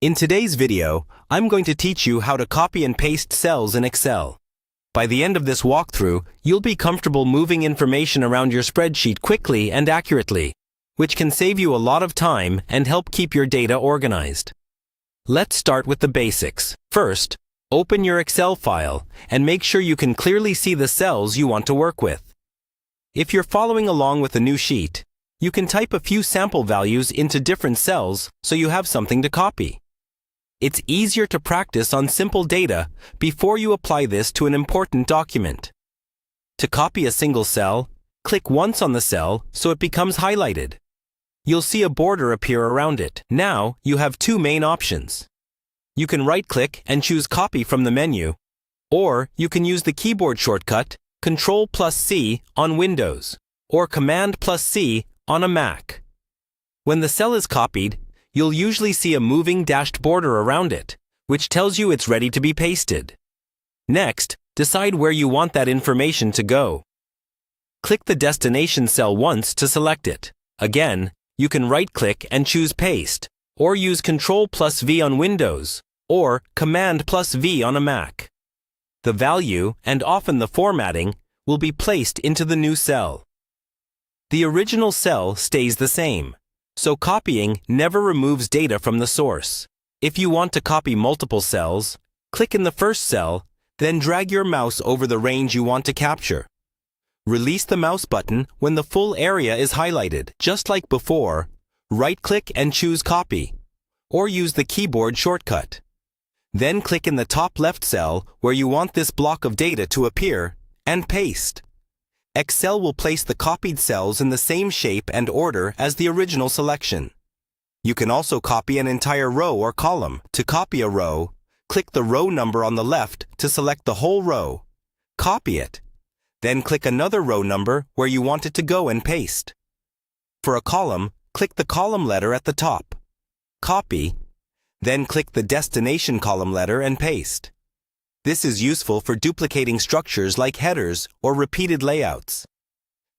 In today's video, I'm going to teach you how to copy and paste cells in Excel. By the end of this walkthrough, you'll be comfortable moving information around your spreadsheet quickly and accurately, which can save you a lot of time and help keep your data organized. Let's start with the basics. First, open your Excel file and make sure you can clearly see the cells you want to work with. If you're following along with a new sheet, you can type a few sample values into different cells so you have something to copy. It's easier to practice on simple data before you apply this to an important document. To copy a single cell, click once on the cell so it becomes highlighted. You'll see a border appear around it. Now, you have two main options. You can right-click and choose Copy from the menu, or you can use the keyboard shortcut Ctrl+C on Windows, or Command+C on a Mac. When the cell is copied, you'll usually see a moving dashed border around it, which tells you it's ready to be pasted. Next, decide where you want that information to go. Click the destination cell once to select it. Again, you can right-click and choose Paste, or use Ctrl+V on Windows, or Command+V on a Mac. The value, and often the formatting, will be placed into the new cell. The original cell stays the same, so copying never removes data from the source. If you want to copy multiple cells, click in the first cell, then drag your mouse over the range you want to capture. Release the mouse button when the full area is highlighted. Just like before, right-click and choose Copy, or use the keyboard shortcut. Then click in the top left cell where you want this block of data to appear, and paste. Excel will place the copied cells in the same shape and order as the original selection. You can also copy an entire row or column. To copy a row, click the row number on the left to select the whole row. Copy it. Then click another row number where you want it to go and paste. For a column, click the column letter at the top. Copy. Then click the destination column letter and paste. This is useful for duplicating structures like headers or repeated layouts.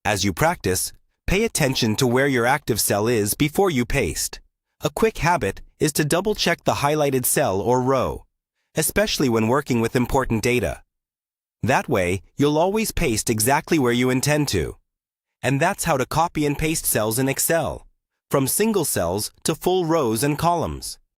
As you practice, pay attention to where your active cell is before you paste. A quick habit is to double-check the highlighted cell or row, especially when working with important data. That way, you'll always paste exactly where you intend to. And that's how to copy and paste cells in Excel, from single cells to full rows and columns.